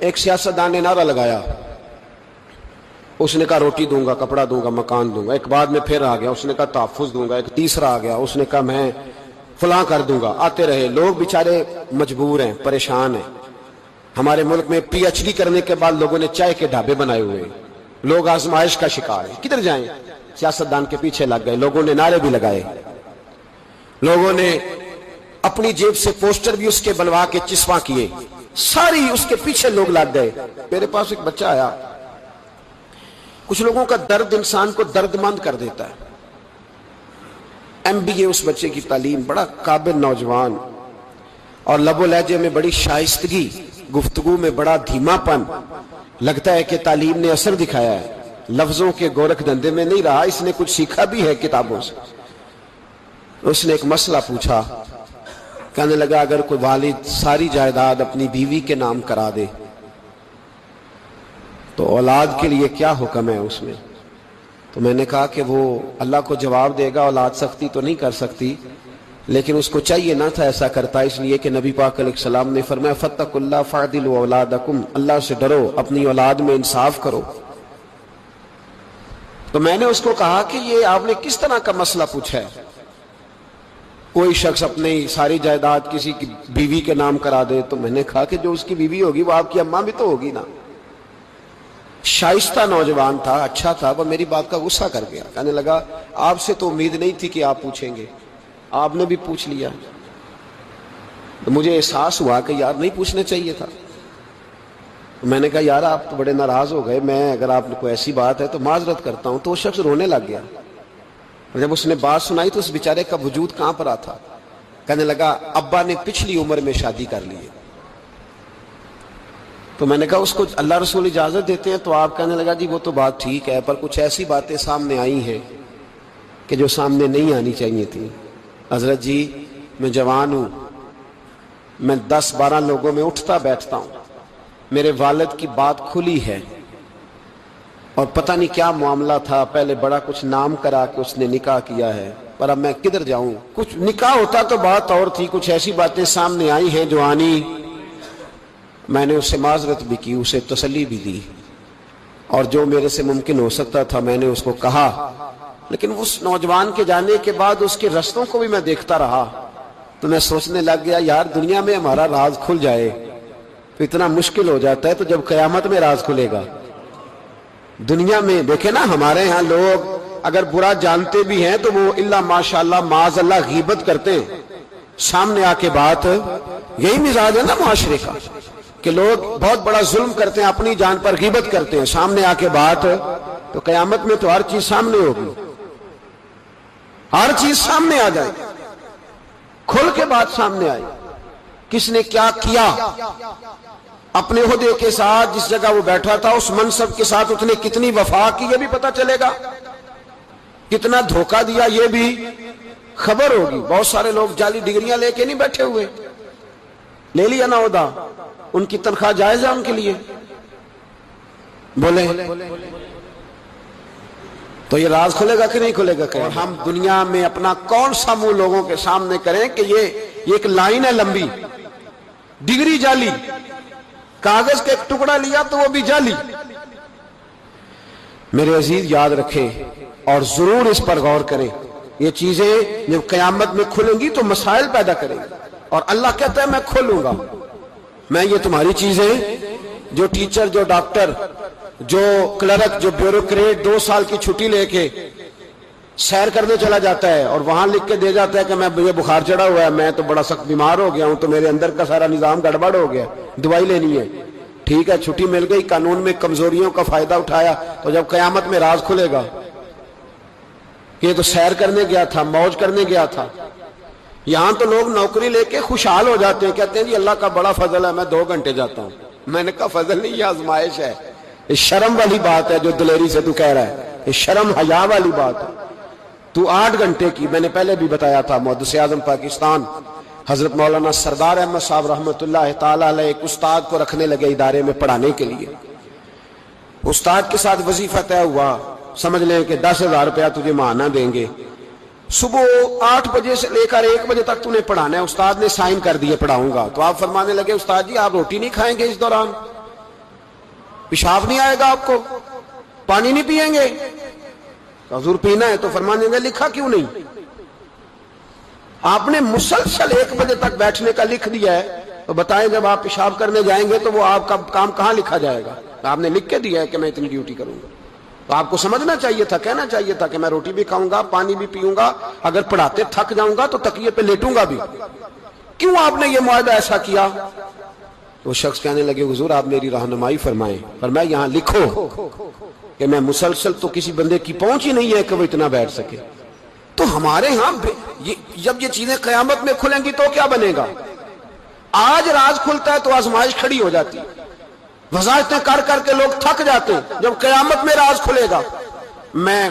ایک سیاستدان نے نعرہ لگایا، اس نے کہا روٹی دوں گا، کپڑا دوں گا، مکان دوں گا۔ ایک بعد میں پھر آ گیا، اس نے کہا تحفظ دوں گا۔ ایک تیسرا آ گیا، اس نے کہا میں فلاں کر دوں گا۔ آتے رہے لوگ، بیچارے مجبور ہیں، پریشان ہیں۔ ہمارے ملک میں پی ایچ ڈی کرنے کے بعد لوگوں نے چائے کے ڈھابے بنائے ہوئے ہیں، لوگ آزمائش کا شکار ہیں، کدھر جائیں؟ سیاستدان کے پیچھے لگ گئے، لوگوں نے نعرے بھی لگائے، لوگوں نے اپنی جیب سے پوسٹر بھی اس کے بنوا کے چسپاں کیے، ساری اس کے پیچھے لوگ لگ گئے۔ میرے پاس ایک بچہ آیا، کچھ لوگوں کا درد انسان کو درد مند کر دیتا ہے۔ ایم بی اے اس بچے کی تعلیم، بڑا قابل نوجوان، اور لب و لہجے میں بڑی شائستگی، گفتگو میں بڑا دھیما پن، لگتا ہے کہ تعلیم نے اثر دکھایا ہے، لفظوں کے گورکھ دھندے میں نہیں رہا، اس نے کچھ سیکھا بھی ہے کتابوں سے۔ اس نے ایک مسئلہ پوچھا، کہنے لگا اگر کوئی والد ساری جائیداد اپنی بیوی کے نام کرا دے تو اولاد کے لیے کیا حکم ہے اس میں؟ تو میں نے کہا کہ وہ اللہ کو جواب دے گا، اولاد سختی تو نہیں کر سکتی، لیکن اس کو چاہیے نہ تھا ایسا کرتا، اس لیے کہ نبی پاک علیہ السلام نے فرمایا فاتقوا اللہ فاعدلوا اولادکم، اللہ سے ڈرو، اپنی اولاد میں انصاف کرو۔ تو میں نے اس کو کہا کہ یہ آپ نے کس طرح کا مسئلہ پوچھا ہے؟ کوئی شخص اپنی ساری جائیداد کسی کی بیوی کے نام کرا دے؟ تو میں نے کہا کہ جو اس کی بیوی ہوگی وہ آپ کی اماں بھی تو ہوگی نا۔ شائستہ نوجوان تھا، اچھا تھا، وہ میری بات کا غصہ کر گیا، کہنے لگا آپ سے تو امید نہیں تھی کہ آپ پوچھیں گے، آپ نے بھی پوچھ لیا۔ تو مجھے احساس ہوا کہ یار نہیں پوچھنا چاہیے تھا۔ میں نے کہا یار آپ تو بڑے ناراض ہو گئے، میں اگر آپ کو ایسی بات ہے تو معذرت کرتا ہوں۔ تو وہ شخص رونے لگ گیا، اور جب اس نے بات سنائی تو اس بیچارے کا وجود کہاں پر تھا، کہنے لگا ابا نے پچھلی عمر میں شادی کر لی ہے۔ تو میں نے کہا اس کو اللہ رسول اجازت دیتے ہیں؟ تو آپ کہنے لگا جی وہ تو بات ٹھیک ہے، پر کچھ ایسی باتیں سامنے آئی ہیں کہ جو سامنے نہیں آنی چاہیے تھی۔ حضرت جی میں جوان ہوں، میں 10-12 لوگوں میں اٹھتا بیٹھتا ہوں، میرے والد کی بات کھلی ہے، اور پتہ نہیں کیا معاملہ تھا، پہلے بڑا کچھ نام کرا کہ اس نے نکاح کیا ہے، پر اب میں کدھر جاؤں؟ کچھ نکاح ہوتا تو بات اور تھی، کچھ ایسی باتیں سامنے آئی ہیں جو آنی۔ میں نے اس سے معذرت بھی کی، اسے تسلی بھی دی، اور جو میرے سے ممکن ہو سکتا تھا میں نے اس کو کہا۔ لیکن اس نوجوان کے جانے کے بعد اس کے رستوں کو بھی میں دیکھتا رہا، تو میں سوچنے لگ گیا یار دنیا میں ہمارا راز کھل جائے تو اتنا مشکل ہو جاتا ہے، تو جب قیامت میں راز کھلے گا؟ دنیا میں دیکھیں نا، ہمارے ہاں لوگ اگر برا جانتے بھی ہیں تو وہ الا ماشاءاللہ معاذ اللہ غیبت کرتے ہیں، سامنے آ کے بات، یہی مزاج ہے نا معاشرے کا کہ لوگ بہت بڑا ظلم کرتے ہیں، اپنی جان پر غیبت کرتے ہیں، سامنے آ کے بات، تو قیامت میں تو ہر چیز سامنے ہوگی، ہر چیز سامنے آ جائے، کھل کے بات سامنے آئے، کس نے کیا کیا، اپنے عہدے کے ساتھ جس جگہ وہ بیٹھا تھا اس منصب کے ساتھ اس نے کتنی وفا کی یہ بھی پتہ چلے گا، کتنا دھوکہ دیا یہ بھی خبر ہوگی۔ بہت سارے لوگ جعلی ڈگریاں لے کے نہیں بیٹھے ہوئے، لے لیا نا عہدہ، ان کی تنخواہ جائز ہے ان کے لیے، بولے تو یہ راز کھلے گا کہ نہیں کھلے گا؟ اور ہم دنیا میں اپنا کون سا منہ لوگوں کے سامنے کریں کہ یہ ایک لائن ہے لمبی، ڈگری جعلی، کاغذ کا ایک ٹکڑا لیا تو وہ بھی جعلی۔ میرے عزیز یاد رکھیں اور ضرور اس پر غور کریں، یہ چیزیں جب قیامت میں کھلیں گی تو مسائل پیدا کریں گی، اور اللہ کہتا ہے میں کھولوں گا، میں یہ تمہاری چیزیں، جو ٹیچر، جو ڈاکٹر، جو کلرک، جو بیوروکریٹ 2 سال کی چھٹی لے کے سیر کرنے چلا جاتا ہے اور وہاں لکھ کے دے جاتا ہے کہ میں مجھے بخار چڑھا ہوا ہے، میں تو بڑا سخت بیمار ہو گیا ہوں، تو میرے اندر کا سارا نظام گڑبڑ ہو گیا، دوائی لینی ہے، ٹھیک ہے چھٹی مل گئی، قانون میں کمزوریوں کا فائدہ اٹھایا، تو جب قیامت میں راز کھلے گا کہ یہ تو سیر کرنے گیا تھا، موج کرنے گیا تھا۔ یہاں تو لوگ نوکری لے کے خوشحال ہو جاتے ہیں، کہتے ہیں جی اللہ کا بڑا فضل ہے، میں 2 گھنٹے جاتا ہوں۔ میں نے کہا فضل نہیں، یہ آزمائش ہے، یہ شرم والی بات ہے جو دلیری سے تو کہہ رہا ہے، یہ شرم حیا والی بات ہے۔ تو 8 گھنٹے کی، میں نے پہلے بھی بتایا تھا، محدث اعظم پاکستان حضرت مولانا سردار احمد صاحب رحمۃ اللہ تعالی علیہ ایک استاد کو رکھنے لگے ادارے میں پڑھانے کے لیے۔ استاد کے ساتھ وظیفہ طے ہوا، سمجھ لیں کہ 10,000 روپیہ تجھے ماہانہ دیں گے، صبح 8 بجے سے لے کر 1 بجے تک تو نے پڑھانا ہے۔ استاد نے سائن کر دیے پڑھاؤں گا، تو آپ فرمانے لگے استاد جی آپ روٹی نہیں کھائیں گے اس دوران؟ پیشاب نہیں آئے گا آپ کو؟ پانی نہیں پیئیں گے؟ حضور پینا ہے تو فرمانے گے لکھا کیوں نہیں؟ آپ نے مسلسل 1 بجے تک بیٹھنے کا لکھ دیا ہے، تو بتائیں جب آپ پیشاب کرنے جائیں گے تو وہ آپ کا کام کہاں لکھا جائے گا؟ آپ نے لکھ کے دیا ہے کہ میں اتنی ڈیوٹی کروں گا، تو آپ کو سمجھنا چاہیے تھا، کہنا چاہیے تھا کہ میں روٹی بھی کھاؤں گا، پانی بھی پیوں گا، اگر پڑھاتے تھک جاؤں گا تو تکیے پہ لیٹوں گا بھی۔ کیوں آپ نے یہ معاہدہ ایسا کیا؟ وہ شخص کہنے لگے حضور آپ میری رہنمائی فرمائیں۔ فرمایا یہاں لکھو کہ میں مسلسل تو کسی بندے کی پہنچ ہی نہیں ہے کہ وہ اتنا بیٹھ سکے۔ تو ہمارے ہاں جب یہ چیزیں قیامت میں کھلیں گی تو کیا بنے گا؟ آج راز کھلتا ہے تو آزمائش کھڑی ہو جاتی، وظائفتیں کر کر کے لوگ تھک جاتے ہیں، جب قیامت میں راز کھلے گا۔ میں